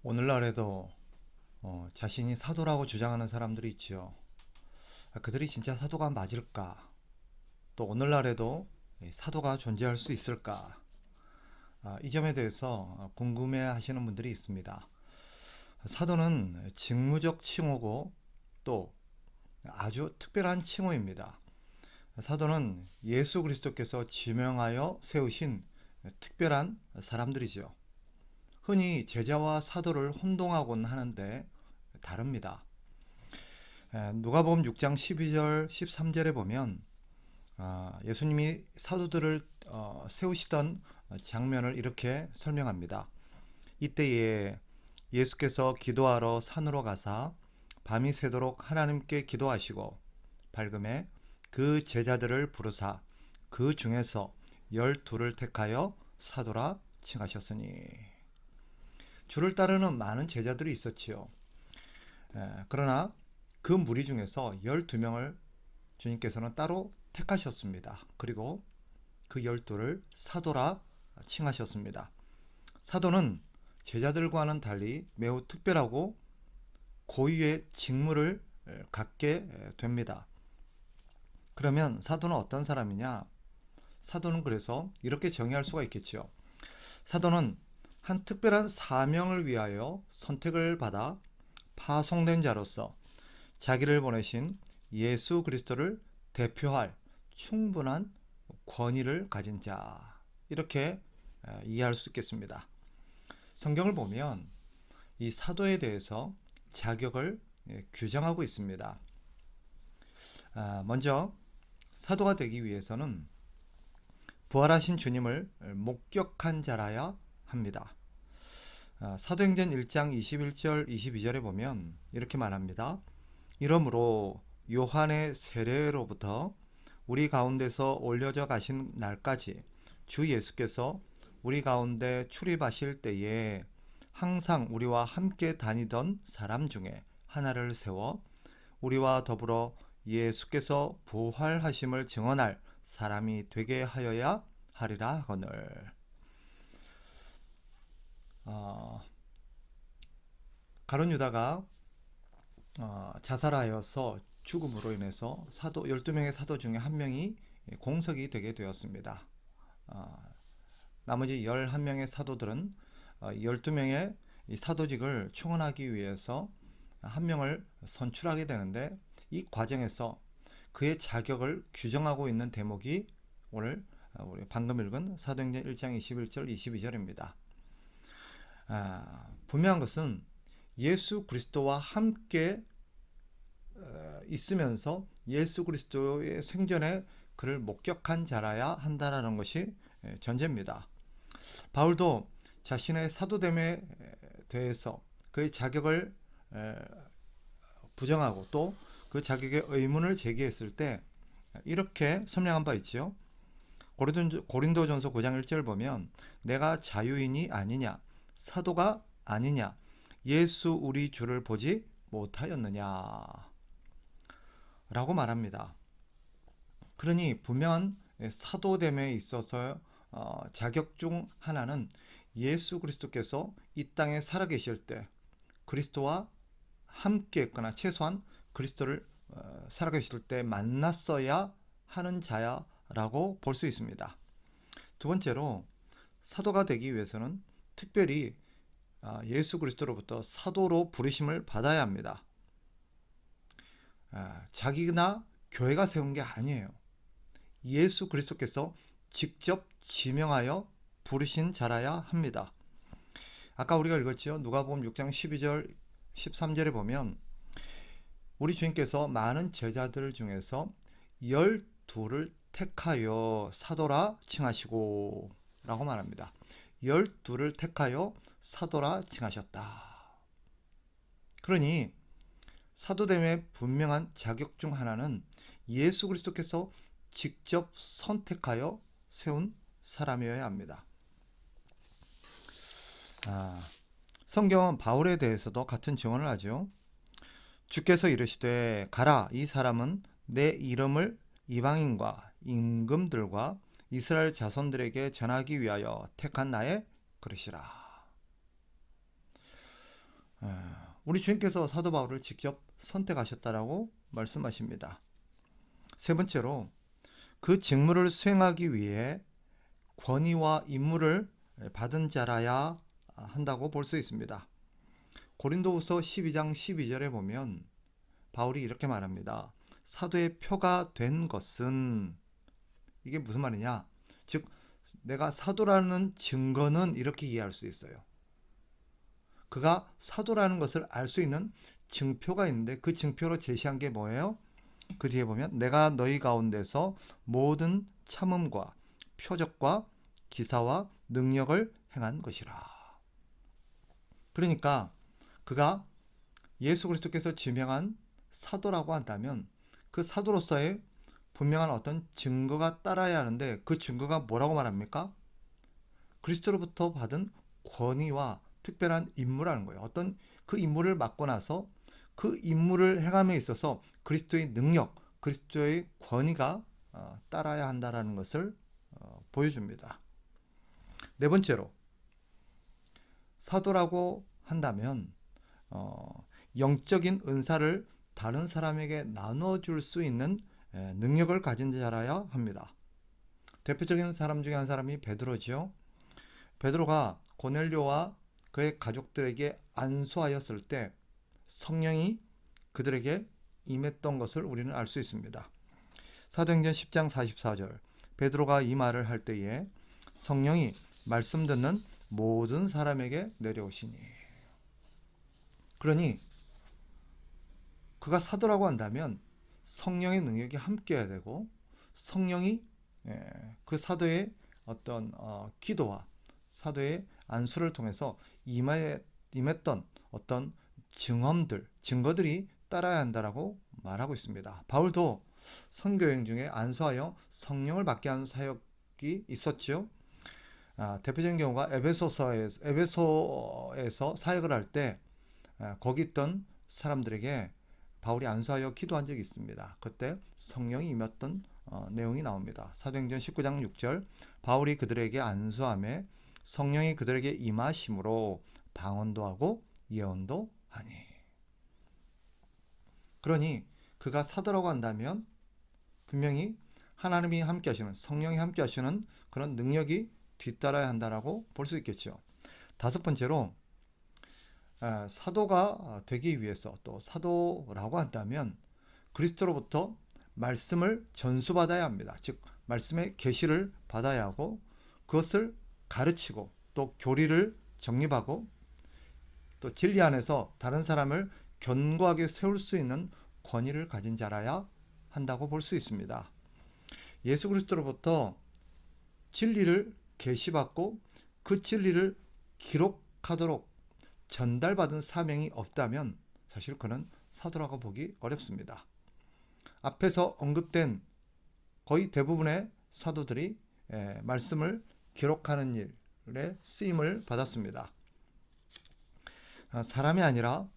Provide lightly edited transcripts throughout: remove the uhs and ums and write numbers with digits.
오늘날에도 자신이 사도라고 주장하는 사람들이 있지요. 그들이 진짜 사도가 맞을까? 또 오늘날에도 사도가 존재할 수 있을까? 이 점에 대해서 궁금해 하시는 분들이 있습니다. 사도는 직무적 칭호고 또 아주 특별한 칭호입니다. 사도는 예수 그리스도께서 지명하여 세우신 특별한 사람들이죠. 흔히 제자와 사도를 혼동하곤 하는데 다릅니다. 누가복음 6장 12절 13절에 보면 예수님이 사도들을 세우시던 장면을 이렇게 설명합니다. 이때에 예수께서 기도하러 산으로 가사 밤이 새도록 하나님께 기도하시고 밝음에 그 제자들을 부르사 그 중에서 12를 택하여 사도라 칭하셨으니. 주를 따르는 많은 제자들이 있었지요. 그러나 그 무리 중에서 12명을 주님께서는 따로 택하셨습니다. 그리고 그 12를 사도라 칭하셨습니다. 사도는 제자들과는 달리 매우 특별하고 고유의 직무를 갖게 됩니다. 그러면 사도는 어떤 사람이냐? 사도는 그래서 이렇게 정의할 수가 있겠죠. 사도는 한 특별한 사명을 위하여 선택을 받아 파송된 자로서 자기를 보내신 예수 그리스도를 대표할 충분한 권위를 가진 자, 이렇게 이해할 수 있겠습니다. 성경을 보면 이 사도에 대해서 자격을 규정하고 있습니다. 먼저 사도가 되기 위해서는 부활하신 주님을 목격한 자라야 합니다. 사도행전 1장 21절 22절에 보면 이렇게 말합니다. 이러므로 요한의 세례로부터 우리 가운데서 올려져 가신 날까지 주 예수께서 우리 가운데 출입하실 때에 항상 우리와 함께 다니던 사람 중에 하나를 세워 우리와 더불어 예수께서 부활하심을 증언할 사람이 되게 하여야 하리라 하거늘. 가룟 유다가 자살하여서 죽음으로 인해서 12명의 사도 중에 한 명이 공석이 되게 되었습니다. 나머지 11명의 사도들은 12명의 사도직을 충원하기 위해서 한 명을 선출하게 되는데, 이 과정에서 그의 자격을 규정하고 있는 대목이 오늘 우리 방금 읽은 사도행전 1장 21절 22절입니다. 분명한 것은 예수 그리스도와 함께 있으면서 예수 그리스도의 생전에 그를 목격한 자라야 한다는 것이 전제입니다. 바울도 자신의 사도됨에 대해서 그의 자격을 부정하고 또 그 자격의 의문을 제기했을 때 이렇게 설명한 바 있지요. 고린도전서 9장 1절 보면 내가 자유인이 아니냐, 사도가 아니냐, 예수 우리 주를 보지 못하였느냐 라고 말합니다. 그러니 분명한 사도됨에 있어서 자격 중 하나는 예수 그리스도께서 이 땅에 살아계실 때 그리스도와 함께 했거나 최소한 그리스도를 살아계실 때 만났어야 하는 자야라고 볼 수 있습니다. 두 번째로 사도가 되기 위해서는 특별히 예수 그리스도로부터 사도로 부르심을 받아야 합니다. 자기나 교회가 세운 게 아니에요. 예수 그리스도께서 직접 지명하여 부르신 자라야 합니다. 아까 우리가 읽었죠. 누가복음 6장 12절 13절에 보면 우리 주님께서 많은 제자들 중에서 12를 택하여 사도라 칭하시고 라고 말합니다. 12를 택하여 사도라 칭하셨다. 그러니 사도됨의 분명한 자격 중 하나는 예수 그리스도께서 직접 선택하여 세운 사람이어야 합니다. 성경은 바울에 대해서도 같은 증언을 하죠. 주께서 이르시되 가라, 이 사람은 내 이름을 이방인과 임금들과 이스라엘 자손들에게 전하기 위하여 택한 나의 그릇이라. 우리 주님께서 사도 바울을 직접 선택하셨다라고 말씀하십니다. 세 번째로 그 직무를 수행하기 위해 권위와 임무를 받은 자라야 한다고 볼 수 있습니다. 고린도후서 12장 12절에 보면 바울이 이렇게 말합니다. 사도의 표가 된 것은, 이게 무슨 말이냐? 즉 내가 사도라는 증거는 이렇게 이해할 수 있어요. 그가 사도라는 것을 알 수 있는 증표가 있는데 그 증표로 제시한 게 뭐예요? 그 뒤에 보면 내가 너희 가운데서 모든 참음과 표적과 기사와 능력을 행한 것이라. 그러니까 그가 예수 그리스도께서 지명한 사도라고 한다면 그 사도로서의 분명한 어떤 증거가 따라야 하는데 그 증거가 뭐라고 말합니까? 그리스도로부터 받은 권위와 특별한 임무라는 거예요. 어떤 그 임무를 맡고 나서 그 임무를 행함에 있어서 그리스도의 능력, 그리스도의 권위가 따라야 한다는 것을 보여줍니다. 네 번째로 사도라고 한다면 영적인 은사를 다른 사람에게 나눠줄 수 있는 능력을 가진 자라야 합니다. 대표적인 사람 중에 한 사람이 베드로죠. 베드로가 고넬료와 그의 가족들에게 안수하였을 때 성령이 그들에게 임했던 것을 우리는 알 수 있습니다. 사도행전 10장 44절 베드로가 이 말을 할 때에 성령이 말씀 듣는 모든 사람에게 내려오시니. 그러니 그가 사도라고 한다면 성령의 능력이 함께해야 되고 성령이 그 사도의 어떤 기도와 사도의 안수를 통해서 임했던 어떤 증거들이 따라야 한다라고 말하고 있습니다. 바울도 선교여행 중에 안수하여 성령을 받게 하는 사역이 있었죠. 대표적인 경우가 에베소에서 사역을 할 때 거기 있던 사람들에게 바울이 안수하여 기도한 적이 있습니다. 그때 성령이 임했던 내용이 나옵니다. 사도행전 19장 6절 바울이 그들에게 안수하며 성령이 그들에게 임하심으로 방언도 하고 예언도 하니. 그러니 그가 사도라고 한다면 분명히 하나님이 함께 하시는, 성령이 함께 하시는 그런 능력이 뒤따라야 한다라고 볼 수 있겠죠. 다섯 번째로 사도가 되기 위해서 또 사도라고 한다면 그리스도로부터 말씀을 전수받아야 합니다. 즉 말씀의 계시를 받아야 하고 그것을 가르치고 또 교리를 정립하고 또 진리 안에서 다른 사람을 견고하게 세울 수 있는 권위를 가진 자라야 한다고 볼 수 있습니다. 예수 그리스도로부터 진리를 계시받고 그 진리를 기록하도록 전달받은 사명이 없다면 사실 그는 사도라고 보기 어렵습니다. 앞에서 언급된 거의 대부분의 사도들이 말씀을 기록하는 일에 쓰임을 받았습니다. 사람이 아니라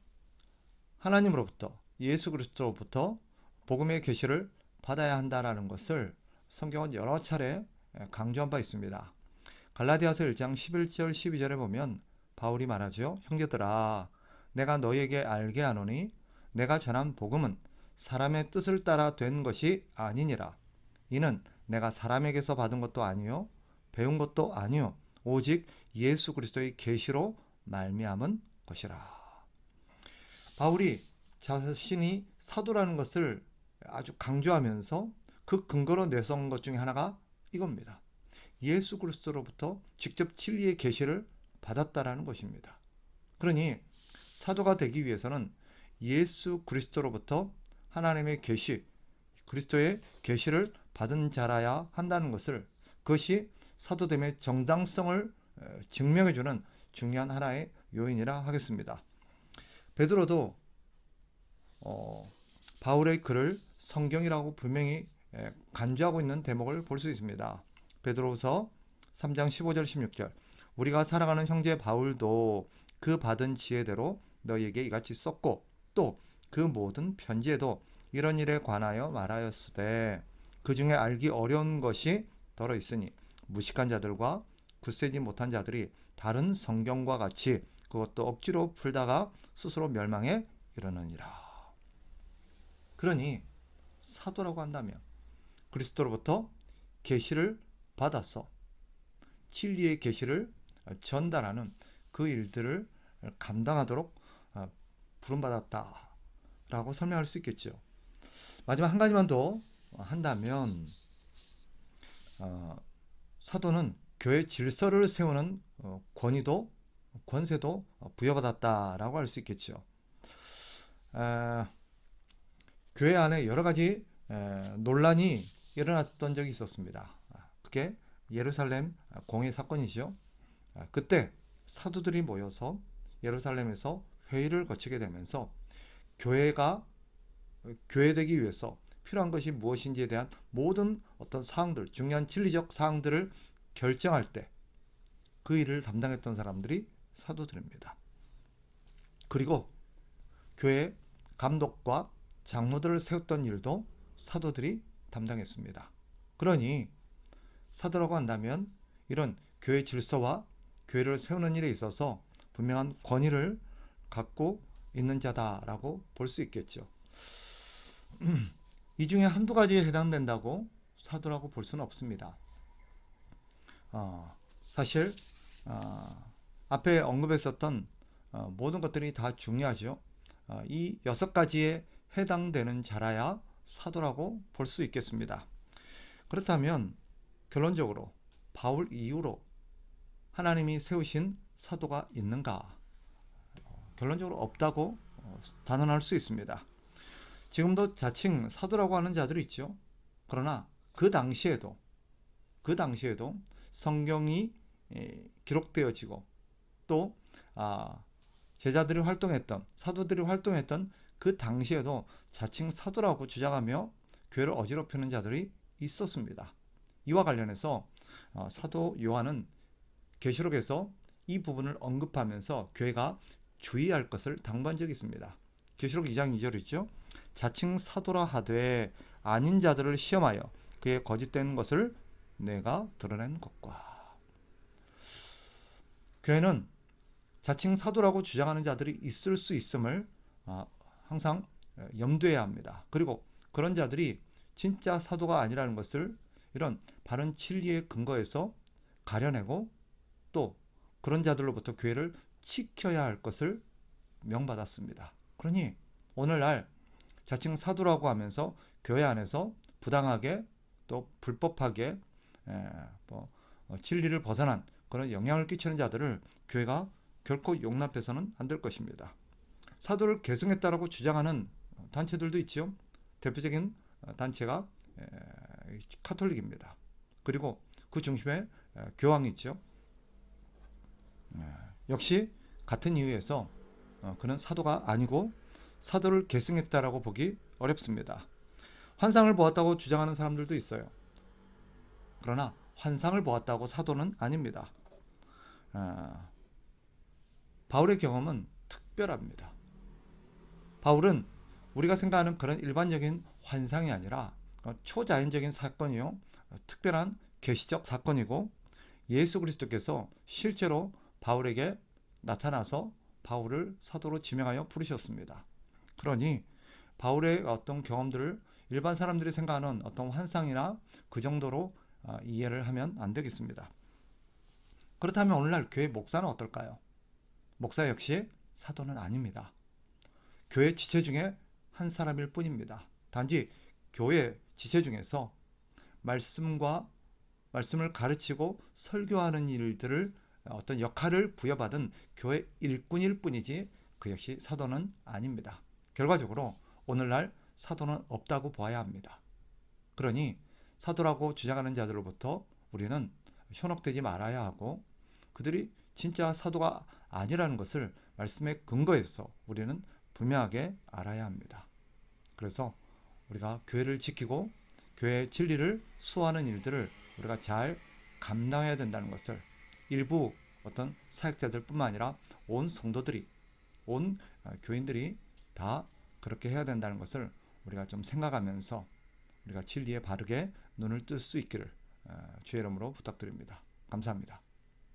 하나님으로부터 예수 그리스도로부터 복음의 계시를 받아야 한다는 것을 성경은 여러 차례 강조한 바 있습니다. 갈라디아서 1장 11절 12절에 보면 바울이 말하죠. 형제들아 내가 너희에게 알게 하노니 내가 전한 복음은 사람의 뜻을 따라 된 것이 아니니라. 이는 내가 사람에게서 받은 것도 아니요 배운 것도 아니요 오직 예수 그리스도의 계시로 말미암은 것이라. 바울이 자신이 사도라는 것을 아주 강조하면서 그 근거로 내세운 것 중에 하나가 이겁니다. 예수 그리스도로부터 직접 진리의 계시를 받았다라는 것입니다. 그러니 사도가 되기 위해서는 예수 그리스도로부터 하나님의 계시, 그리스도의 계시를 받은 자라야 한다는 것을, 그것이 사도됨의 정당성을 증명해주는 중요한 하나의 요인이라 하겠습니다. 베드로도 바울의 글을 성경이라고 분명히 간주하고 있는 대목을 볼 수 있습니다. 베드로후서 3장 15절 16절 우리가 사랑하는 형제 바울도 그 받은 지혜대로 너희에게 이같이 썼고 또 그 모든 편지에도 이런 일에 관하여 말하였으되 그 중에 알기 어려운 것이 더러 있으니 무식한 자들과 굳세지 못한 자들이 다른 성경과 같이 그것도 억지로 풀다가 스스로 멸망에 이르느니라. 그러니 사도라고 한다면 그리스도로부터 계시를 받아서 진리의 계시를 전달하는 그 일들을 감당하도록 부름받았다라고 설명할 수 있겠죠. 마지막 한 가지만 더 한다면 사도는 교회 질서를 세우는 권세도 부여받았다라고 할 수 있겠죠. 교회 안에 여러 가지 논란이 일어났던 적이 있었습니다. 그게 예루살렘 공회 사건이죠. 그때 사도들이 모여서 예루살렘에서 회의를 거치게 되면서 교회되기 위해서 필요한 것이 무엇인지에 대한 모든 어떤 사항들, 중요한 진리적 사항들을 결정할 때 그 일을 담당했던 사람들이 사도들입니다. 그리고 교회 감독과 장로들을 세웠던 일도 사도들이 담당했습니다. 그러니 사도라고 한다면 이런 교회 질서와 교회를 세우는 일에 있어서 분명한 권위를 갖고 있는 자다라고 볼 수 있겠죠. 이 중에 한두 가지에 해당된다고 사도라고 볼 수는 없습니다. 사실 앞에 언급했었던 모든 것들이 다 중요하죠. 이 6가지에 해당되는 자라야 사도라고 볼 수 있겠습니다. 그렇다면 결론적으로 바울 이후로 하나님이 세우신 사도가 있는가? 결론적으로 없다고 단언할 수 있습니다. 지금도 자칭 사도라고 하는 자들이 있죠. 그러나 그 당시에도 성경이 기록되어지고 또 제자들이 활동했던, 사도들이 활동했던 그 당시에도 자칭 사도라고 주장하며 교회를 어지럽히는 자들이 있었습니다. 이와 관련해서 사도 요한은 계시록에서 이 부분을 언급하면서 교회가 주의할 것을 당부한 적이 있습니다. 계시록 2장 2절 있죠. 자칭 사도라 하되 아닌 자들을 시험하여 그의 거짓된 것을 내가 드러낸 것과. 교회는 자칭 사도라고 주장하는 자들이 있을 수 있음을 항상 염두해야 합니다. 그리고 그런 자들이 진짜 사도가 아니라는 것을 이런 바른 진리의 근거에서 가려내고 또 그런 자들로부터 교회를 지켜야 할 것을 명받았습니다. 그러니 오늘날 자칭 사도라고 하면서 교회 안에서 부당하게 또 불법하게 진리를 벗어난 그런 영향을 끼치는 자들을 교회가 결코 용납해서는 안 될 것입니다. 사도를 계승했다라고 주장하는 단체들도 있죠. 대표적인 단체가 카톨릭입니다. 그리고 그 중심에 교황이 있죠. 역시 같은 이유에서 그는 사도가 아니고 사도를 계승했다라고 보기 어렵습니다. 환상을 보았다고 주장하는 사람들도 있어요. 그러나 환상을 보았다고 사도는 아닙니다. 바울의 경험은 특별합니다. 바울은 우리가 생각하는 그런 일반적인 환상이 아니라 초자연적인 사건이요, 특별한 계시적 사건이고 예수 그리스도께서 실제로 바울에게 나타나서 바울을 사도로 지명하여 부르셨습니다. 그러니 바울의 어떤 경험들을 일반 사람들이 생각하는 어떤 환상이나 그 정도로 이해를 하면 안 되겠습니다. 그렇다면 오늘날 교회 목사는 어떨까요? 목사 역시 사도는 아닙니다. 교회 지체 중에 한 사람일 뿐입니다. 단지 교회 지체 중에서 말씀을 가르치고 설교하는 일들을 어떤 역할을 부여받은 교회 일꾼일 뿐이지 그 역시 사도는 아닙니다. 결과적으로 오늘날 사도는 없다고 봐야 합니다. 그러니 사도라고 주장하는 자들로부터 우리는 현혹되지 말아야 하고 그들이 진짜 사도가 아니라는 것을 말씀의 근거에서 우리는 분명하게 알아야 합니다. 그래서 우리가 교회를 지키고 교회의 진리를 수호하는 일들을 우리가 잘 감당해야 된다는 것을 일부 어떤 사역자들 뿐만 아니라 온 성도들이, 온 교인들이 다 그렇게 해야 된다는 것을 우리가 좀 생각하면서 우리가 진리에 바르게 눈을 뜰 수 있기를 주의 이름으로 부탁드립니다. 감사합니다.